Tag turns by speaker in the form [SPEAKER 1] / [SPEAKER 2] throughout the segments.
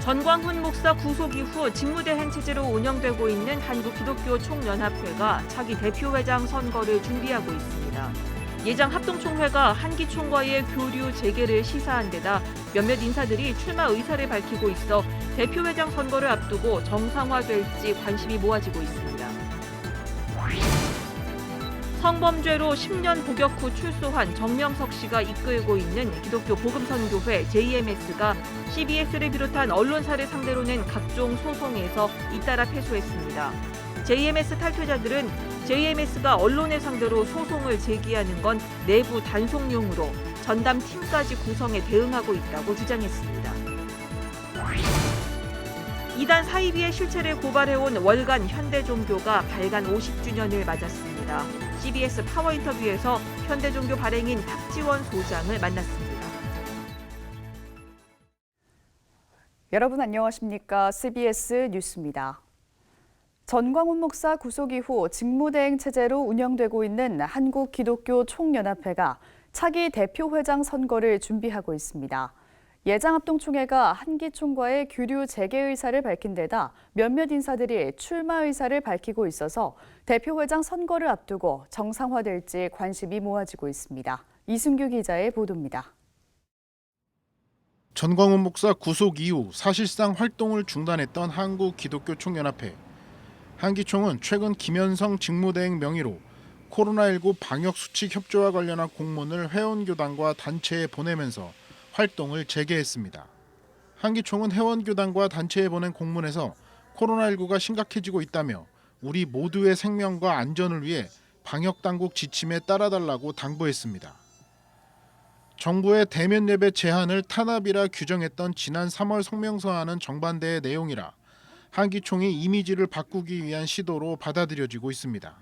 [SPEAKER 1] 전광훈 목사 구속 이후 직무대행 체제로 운영되고 있는 한국기독교총연합회가 차기 대표회장 선거를 준비하고 있습니다. 예장 합동총회가 한기총과의 교류 재개를 시사한 데다 몇몇 인사들이 출마 의사를 밝히고 있어 대표회장 선거를 앞두고 정상화될지 관심이 모아지고 있습니다. 성범죄로 10년 복역 후 출소한 정명석 씨가 이끌고 있는 기독교 복음선교회 JMS가 CBS를 비롯한 언론사를 상대로 낸 각종 소송에서 잇따라 패소했습니다. JMS 탈퇴자들은 JMS가 언론을 상대로 소송을 제기하는 건 내부 단속용으로 전담팀까지 구성해 대응하고 있다고 주장했습니다. 이단 사이비의 실체를 고발해온 월간 현대종교가 발간 50주년을 맞았습니다. CBS 파워 인터뷰에서 현대종교 발행인 박지원 소장을 만났습니다.
[SPEAKER 2] 여러분 안녕하십니까? CBS 뉴스입니다. 전광훈 목사 구속 이후 직무대행 체제로 운영되고 있는 한국기독교총연합회가 차기 대표회장 선거를 준비하고 있습니다. 예장합동총회가 한기총과의 교류 재개 의사를 밝힌 데다 몇몇 인사들이 출마 의사를 밝히고 있어서 대표회장 선거를 앞두고 정상화될지 관심이 모아지고 있습니다. 이승규 기자의 보도입니다.
[SPEAKER 3] 전광훈 목사 구속 이후 사실상 활동을 중단했던 한국기독교총연합회. 한기총은 최근 김현성 직무대행 명의로 코로나19 방역수칙 협조와 관련한 공문을 회원교단과 단체에 보내면서 활동을 재개했습니다. 한기총은 회원교단과 단체에 보낸 공문에서 코로나19가 심각해지고 있다며 우리 모두의 생명과 안전을 위해 방역당국 지침에 따라달라고 당부했습니다. 정부의 대면 예배 제한을 탄압이라 규정했던 지난 3월 성명서와는 정반대의 내용이라 한기총이 이미지를 바꾸기 위한 시도로 받아들여지고 있습니다.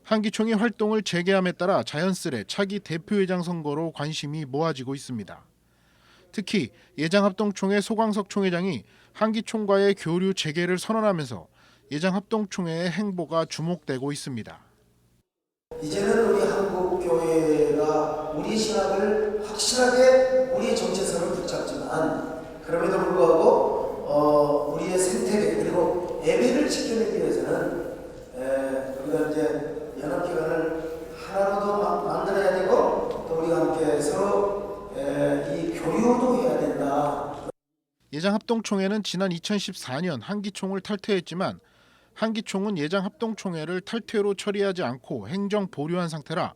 [SPEAKER 3] 한기총이 활동을 재개함에 따라 자연스레 차기 대표회장 선거로 관심이 모아지고 있습니다. 특히 예장합동총회 소광석 총회장이 한기총과의 교류 재개를 선언하면서 예장합동총회의 행보가 주목되고 있습니다.
[SPEAKER 4] 이제는 우리 한국교회가 우리 신학을 확실하게 우리의 정체성을 붙잡지만 그럼에도 불구하고 우리의 생태계 그리고 예배를 지켜내기 위해서는 우리가 이제 연합기관을 하나로 더 만들어야 되고 또 우리가 함께 서로 이 교류도 해야 된다.
[SPEAKER 3] 예장합동총회는 지난 2014년 한기총을 탈퇴했지만 한기총은 예장합동총회를 탈퇴로 처리하지 않고 행정 보류한 상태라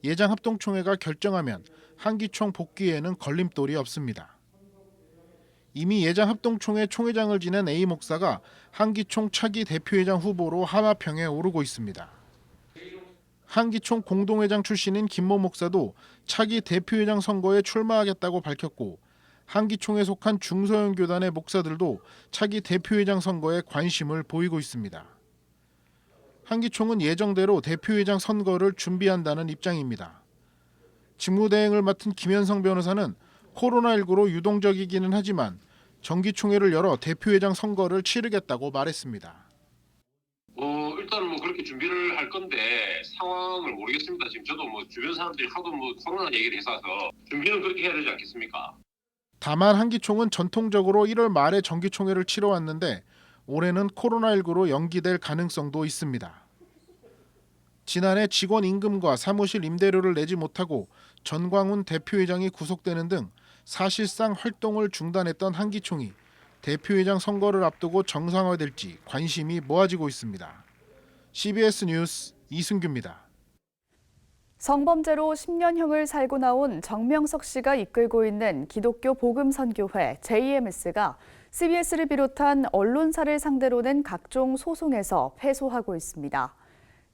[SPEAKER 3] 예장합동총회가 결정하면 한기총 복귀에는 걸림돌이 없습니다. 이미 예장합동총회 총회장을 지낸 A 목사가 한기총 차기 대표회장 후보로 하마평에 오르고 있습니다. 한기총 공동회장 출신인 김모 목사도 차기 대표회장 선거에 출마하겠다고 밝혔고 한기총에 속한 중소형 교단의 목사들도 차기 대표회장 선거에 관심을 보이고 있습니다. 한기총은 예정대로 대표회장 선거를 준비한다는 입장입니다. 직무대행을 맡은 김현성 변호사는 코로나19로 유동적이기는 하지만 정기총회를 열어 대표회장 선거를 치르겠다고 말했습니다.
[SPEAKER 5] 일단은 그렇게 준비를 할 건데 상황을 모르겠습니다. 지금 저도 주변 사람들이 하도 코로나 얘기를 해서 준비는 그렇게 해야 되지 않겠습니까?
[SPEAKER 3] 다만 한기총은 전통적으로 1월 말에 정기총회를 치러왔는데 올해는 코로나19로 연기될 가능성도 있습니다. 지난해 직원 임금과 사무실 임대료를 내지 못하고 전광훈 대표회장이 구속되는 등 사실상 활동을 중단했던 한기총이 대표회장 선거를 앞두고 정상화될지 관심이 모아지고 있습니다. CBS 뉴스 이승규입니다.
[SPEAKER 2] 성범죄로 10년형을 살고 나온 정명석 씨가 이끌고 있는 기독교 복음선교회 JMS가 CBS를 비롯한 언론사를 상대로 낸 각종 소송에서 패소하고 있습니다.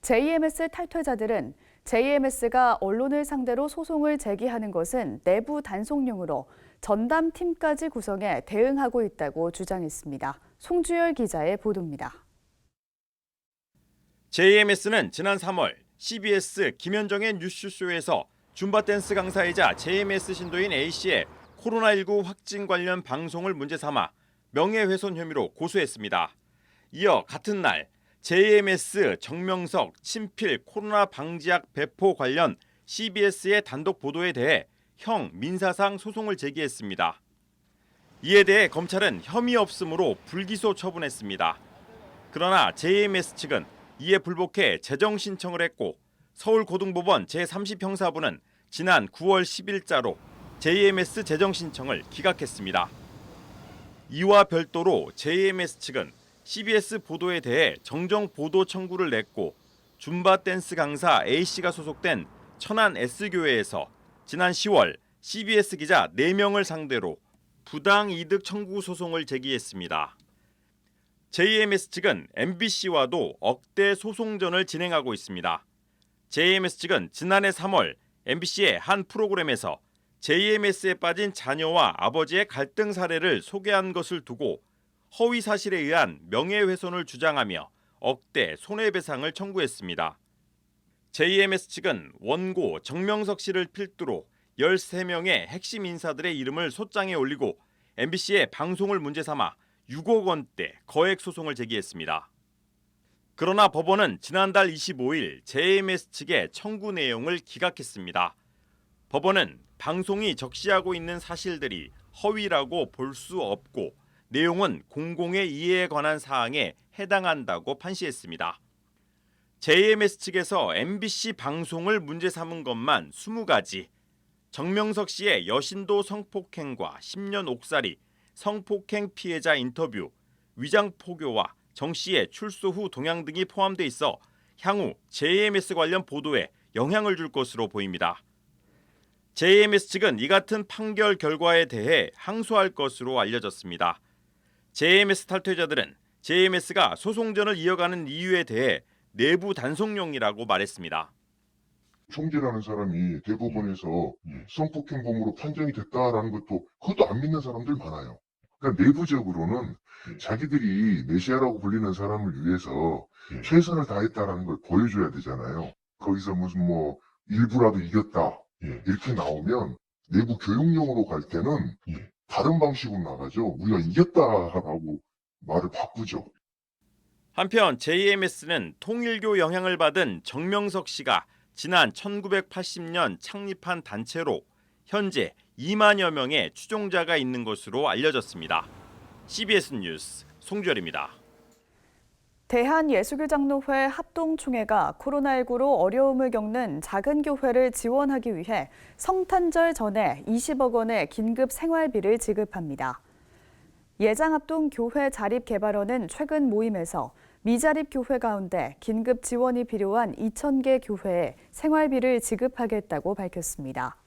[SPEAKER 2] JMS 탈퇴자들은 JMS가 언론을 상대로 소송을 제기하는 것은 내부 단속용으로 전담팀까지 구성해 대응하고 있다고 주장했습니다. 송주열 기자의 보도입니다.
[SPEAKER 6] JMS는 지난 3월 CBS 김현정의 뉴스쇼에서 줌바 댄스 강사이자 JMS 신도인 A씨의 코로나19 확진 관련 방송을 문제 삼아 명예훼손 혐의로 고소했습니다. 이어 같은 날 JMS 정명석 친필 코로나 방지약 배포 관련 CBS의 단독 보도에 대해 형 민사상 소송을 제기했습니다. 이에 대해 검찰은 혐의 없음으로 불기소 처분했습니다. 그러나 JMS 측은 이에 불복해 재정 신청을 했고 서울고등법원 제30형사부는 지난 9월 10일자로 JMS 재정 신청을 기각했습니다. 이와 별도로 JMS 측은 CBS 보도에 대해 정정 보도 청구를 냈고 줌바 댄스 강사 A씨가 소속된 천안 S교회에서 지난 10월 CBS 기자 4명을 상대로 부당 이득 청구 소송을 제기했습니다. JMS 측은 MBC와도 억대 소송전을 진행하고 있습니다. JMS 측은 지난해 3월 MBC의 한 프로그램에서 JMS에 빠진 자녀와 아버지의 갈등 사례를 소개한 것을 두고 허위 사실에 의한 명예훼손을 주장하며 억대 손해배상을 청구했습니다. JMS 측은 원고 정명석 씨를 필두로 13명의 핵심 인사들의 이름을 소장에 올리고 MBC의 방송을 문제 삼아 6억 원대 거액 소송을 제기했습니다. 그러나 법원은 지난달 25일 JMS 측의 청구 내용을 기각했습니다. 법원은 방송이 적시하고 있는 사실들이 허위라고 볼 수 없고 내용은 공공의 이해에 관한 사항에 해당한다고 판시했습니다. JMS 측에서 MBC 방송을 문제 삼은 것만 20가지, 정명석 씨의 여신도 성폭행과 10년 옥살이, 성폭행 피해자 인터뷰, 위장포교와 정 씨의 출소 후 동향 등이 포함돼 있어 향후 JMS 관련 보도에 영향을 줄 것으로 보입니다. JMS 측은 이 같은 판결 결과에 대해 항소할 것으로 알려졌습니다. JMS 탈퇴자들은 JMS가 소송전을 이어가는 이유에 대해 내부 단속용이라고 말했습니다.
[SPEAKER 7] 총재라는 사람이 대법원에서 성폭행범으로 판정이 됐다라는 것도 그것도 안 믿는 사람들 많아요. 그러니까 내부적으로는 자기들이 메시아라고 불리는 사람을 위해서 최선을 다했다라는 걸 보여줘야 되잖아요. 거기서 무슨 뭐 일부라도 이겼다 이렇게 나오면 내부 교육용으로 갈 때는 다른 방식으로 나가죠. 우리가 이겼다라고 말을 바꾸죠.
[SPEAKER 6] 한편 JMS는 통일교 영향을 받은 정명석 씨가 지난 1980년 창립한 단체로 현재 2만여 명의 추종자가 있는 것으로 알려졌습니다. CBS 뉴스 송주열입니다.
[SPEAKER 2] 대한예수교장로회 합동총회가 코로나19로 어려움을 겪는 작은 교회를 지원하기 위해 성탄절 전에 20억 원의 긴급 생활비를 지급합니다. 예장합동교회 자립개발원은 최근 모임에서 미자립 교회 가운데 긴급 지원이 필요한 2,000개 교회에 생활비를 지급하겠다고 밝혔습니다.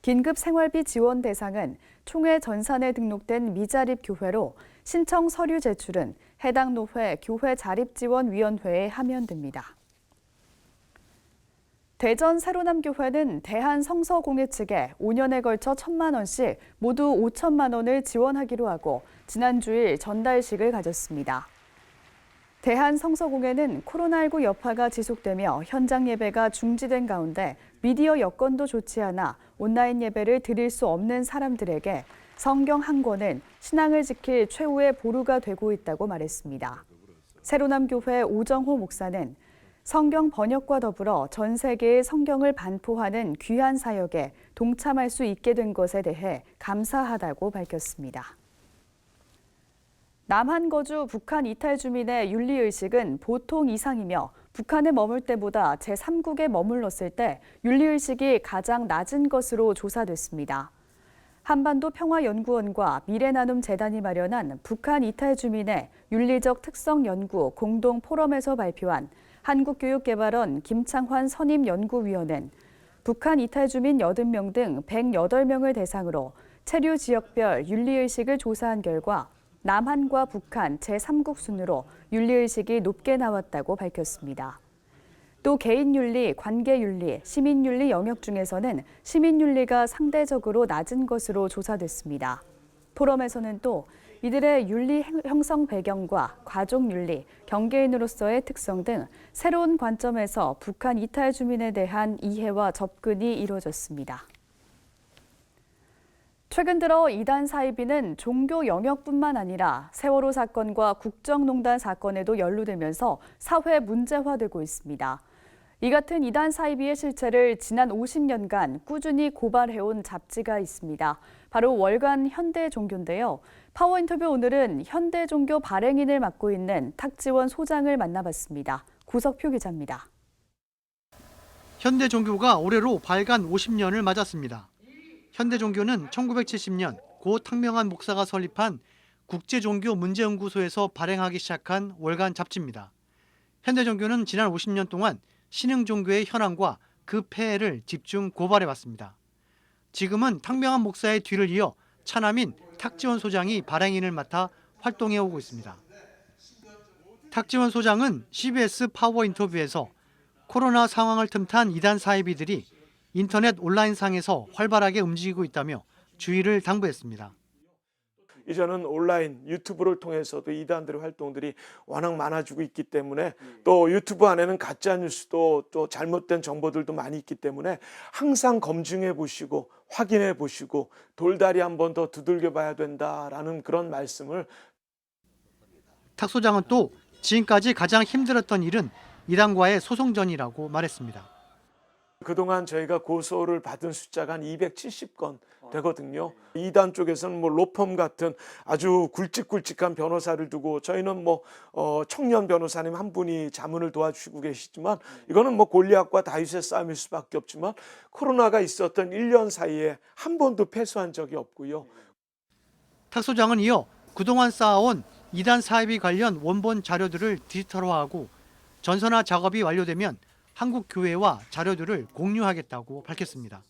[SPEAKER 2] 긴급 생활비 지원 대상은 총회 전산에 등록된 미자립 교회로 신청 서류 제출은 해당 노회 교회 자립지원위원회에 하면 됩니다. 대전 세로남교회는 대한성서공회 측에 5년에 걸쳐 1,000만 원씩 모두 5천만 원을 지원하기로 하고 지난 주일 전달식을 가졌습니다. 대한성서공회는 코로나19 여파가 지속되며 현장 예배가 중지된 가운데 미디어 여건도 좋지 않아 온라인 예배를 드릴 수 없는 사람들에게 성경 한 권은 신앙을 지킬 최후의 보루가 되고 있다고 말했습니다. 세로남교회 오정호 목사는 성경 번역과 더불어 전 세계의 성경을 반포하는 귀한 사역에 동참할 수 있게 된 것에 대해 감사하다고 밝혔습니다. 남한 거주 북한 이탈 주민의 윤리의식은 보통 이상이며 북한에 머물 때보다 제3국에 머물렀을 때 윤리의식이 가장 낮은 것으로 조사됐습니다. 한반도 평화연구원과 미래나눔재단이 마련한 북한 이탈 주민의 윤리적 특성 연구 공동 포럼에서 발표한 한국교육개발원 김창환 선임연구위원은 북한 이탈 주민 80명 등 108명을 대상으로 체류 지역별 윤리의식을 조사한 결과 남한과 북한 제3국 순으로 윤리의식이 높게 나왔다고 밝혔습니다. 또 개인윤리, 관계윤리, 시민윤리 영역 중에서는 시민윤리가 상대적으로 낮은 것으로 조사됐습니다. 포럼에서는 또 이들의 윤리 형성 배경과 가족윤리, 경계인으로서의 특성 등 새로운 관점에서 북한 이탈 주민에 대한 이해와 접근이 이루어졌습니다. 최근 들어 이단 사이비는 종교 영역뿐만 아니라 세월호 사건과 국정농단 사건에도 연루되면서 사회 문제화되고 있습니다. 이 같은 이단 사이비의 실체를 지난 50년간 꾸준히 고발해온 잡지가 있습니다. 바로 월간 현대종교인데요. 파워인터뷰 오늘은 현대종교 발행인을 맡고 있는 탁지원 소장을 만나봤습니다. 구석표 기자입니다.
[SPEAKER 8] 현대종교가 올해로 발간 50년을 맞았습니다. 현대종교는 1970년 고 탕명한 목사가 설립한 국제종교문제연구소에서 발행하기 시작한 월간 잡지입니다. 현대종교는 지난 50년 동안 신흥종교의 현황과 그 폐해를 집중 고발해왔습니다. 지금은 탕명한 목사의 뒤를 이어 차남인 탁지원 소장이 발행인을 맡아 활동해오고 있습니다. 탁지원 소장은 CBS 파워 인터뷰에서 코로나 상황을 틈탄 이단 사이비들이 인터넷 온라인상에서 활발하게 움직이고 있다며 주의를 당부했습니다.
[SPEAKER 9] 이제는 온라인 유튜브를 통해서도 이단들의 활동들이 워낙 많아지고 있기 때문에 또 유튜브 안에는 가짜 뉴스도 또 잘못된 정보들도 많이 있기 때문에 항상 검증해 보시고 확인해 보시고 돌다리 한 번 더 두들겨 봐야 된다라는 그런 말씀을.
[SPEAKER 8] 탁 소장은 또 지금까지 가장 힘들었던 일은 이단과의 소송전이라고 말했습니다.
[SPEAKER 9] 그동안 저희가 고소를 받은 숫자가 한 270건 되거든요. 이단 쪽에서는 뭐 로펌 같은 아주 굵직굵직한 변호사를 두고 저희는 청년 변호사님 한 분이 자문을 도와주시고 계시지만 이거는 골리앗과 다윗의 싸움일 수밖에 없지만 코로나가 있었던 1년 사이에 한 번도 패소한 적이 없고요.
[SPEAKER 8] 탁 소장은 이어 그동안 쌓아온 이단 사이비 관련 원본 자료들을 디지털화하고 전산화 작업이 완료되면 한국 교회와 자료들을 공유하겠다고 밝혔습니다.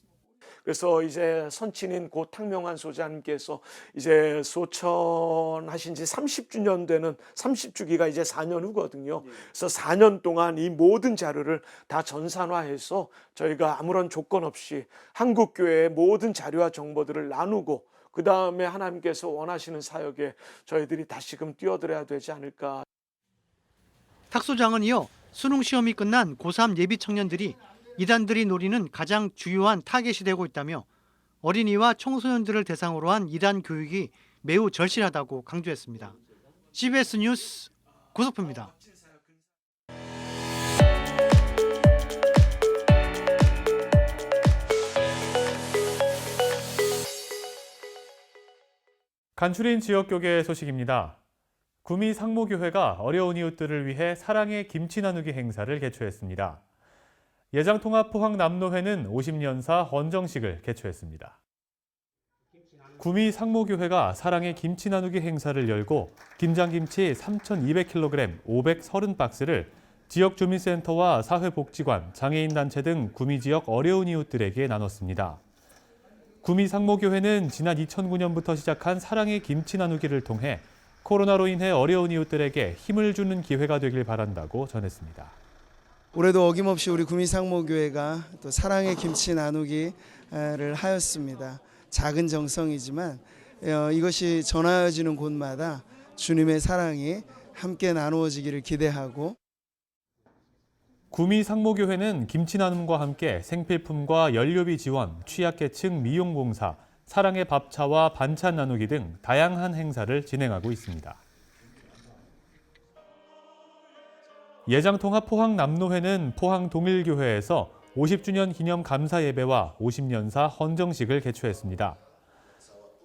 [SPEAKER 9] 그래서 이제 선친인 고 탕명한 소장님께서 이제 소천하신 지 30주년 되는 30주기가 이제 4년 후거든요. 그래서 4년 동안 이 모든 자료를 다 전산화해서 저희가 아무런 조건 없이 한국 교회의 모든 자료와 정보들을 나누고 그 다음에 하나님께서 원하시는 사역에 저희들이 다시금 뛰어들어야 되지 않을까.
[SPEAKER 8] 탁 소장은 이어 수능 시험이 끝난 고3 예비 청년들이 이단들이 노리는 가장 주요한 타겟이 되고 있다며 어린이와 청소년들을 대상으로 한 이단 교육이 매우 절실하다고 강조했습니다. CBS 뉴스 구석표입니다.
[SPEAKER 10] 간추린 지역교계 소식입니다. 구미 상모교회가 어려운 이웃들을 위해 사랑의 김치 나누기 행사를 개최했습니다. 예장통합 포항남로회는 50년사 헌정식을 개최했습니다. 구미 상모교회가 사랑의 김치 나누기 행사를 열고 김장김치 3,200kg 530박스를 지역주민센터와 사회복지관, 장애인단체 등 구미 지역 어려운 이웃들에게 나눴습니다. 구미 상모교회는 지난 2009년부터 시작한 사랑의 김치 나누기를 통해 코로나로 인해 어려운 이웃들에게 힘을 주는 기회가 되길 바란다고 전했습니다.
[SPEAKER 4] 올해도 어김없이 우리 구미상모교회가 또 사랑의 김치 나누기를 하였습니다. 작은 정성이지만 이것이 전하여지는 곳마다 주님의 사랑이 함께 나누어지기를 기대하고
[SPEAKER 10] 구미 상모교회는 김치 나눔과 함께 생필품과 연료비 지원, 취약계층 미용봉사, 사랑의 밥차와 반찬 나누기 등 다양한 행사를 진행하고 있습니다. 예장통합 포항남로회는 포항동일교회에서 50주년 기념 감사 예배와 50년사 헌정식을 개최했습니다.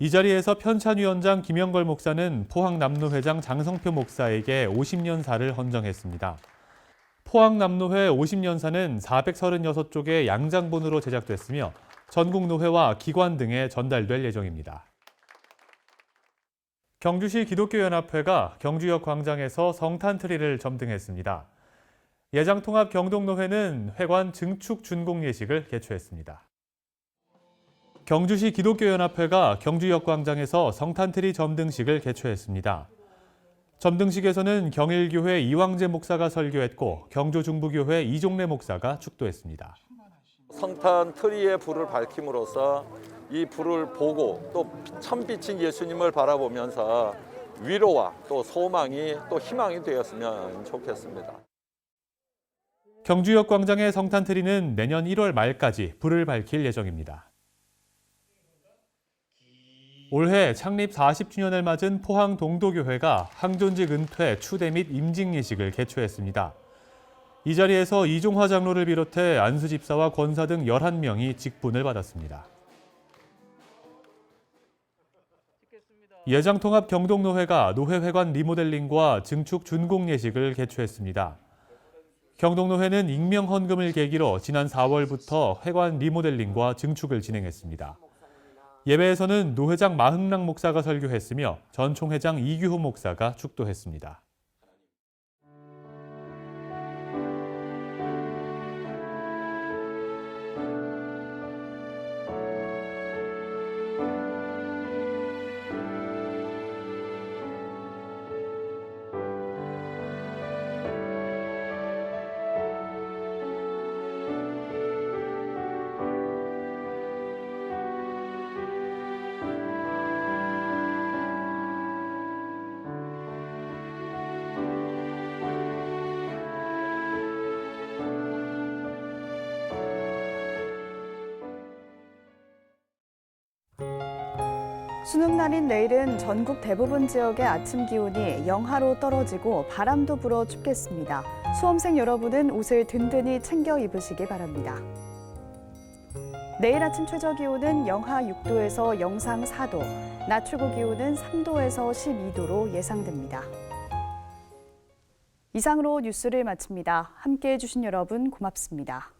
[SPEAKER 10] 이 자리에서 편찬위원장 김영걸 목사는 포항남로회장 장성표 목사에게 50년사를 헌정했습니다. 포항남로회 50년사는 436쪽의 양장본으로 제작됐으며 전국 노회와 기관 등에 전달될 예정입니다. 경주시 기독교연합회가 경주역 광장에서 성탄트리를 점등했습니다. 예장통합 경동노회는 회관 증축 준공 예식을 개최했습니다. 경주시 기독교연합회가 경주역 광장에서 성탄트리 점등식을 개최했습니다. 점등식에서는 경일교회 이왕재 목사가 설교했고 경주중부교회 이종래 목사가 축도했습니다.
[SPEAKER 11] 성탄 트리의 불을 밝힘으로써 이 불을 보고 또 참빛인 예수님을 바라보면서 위로와 또 소망이 또 희망이 되었으면 좋겠습니다.
[SPEAKER 10] 경주역 광장의 성탄트리는 내년 1월 말까지 불을 밝힐 예정입니다. 올해 창립 40주년을 맞은 포항 동도교회가 항존직 은퇴 추대 및 임직 예식을 개최했습니다. 이 자리에서 이종화 장로를 비롯해 안수 집사와 권사 등 11명이 직분을 받았습니다. 예장통합 경동노회가 노회회관 리모델링과 증축 준공 예식을 개최했습니다. 경동노회는 익명 헌금을 계기로 지난 4월부터 회관 리모델링과 증축을 진행했습니다. 예배에서는 노회장 마흥락 목사가 설교했으며 전 총회장 이규호 목사가 축도했습니다.
[SPEAKER 2] 수능 날인 내일은 전국 대부분 지역의 아침 기온이 영하로 떨어지고 바람도 불어 춥겠습니다. 수험생 여러분은 옷을 든든히 챙겨 입으시기 바랍니다. 내일 아침 최저 기온은 영하 6도에서 영상 4도, 낮 최고 기온은 3도에서 12도로 예상됩니다. 이상으로 뉴스를 마칩니다. 함께해 주신 여러분 고맙습니다.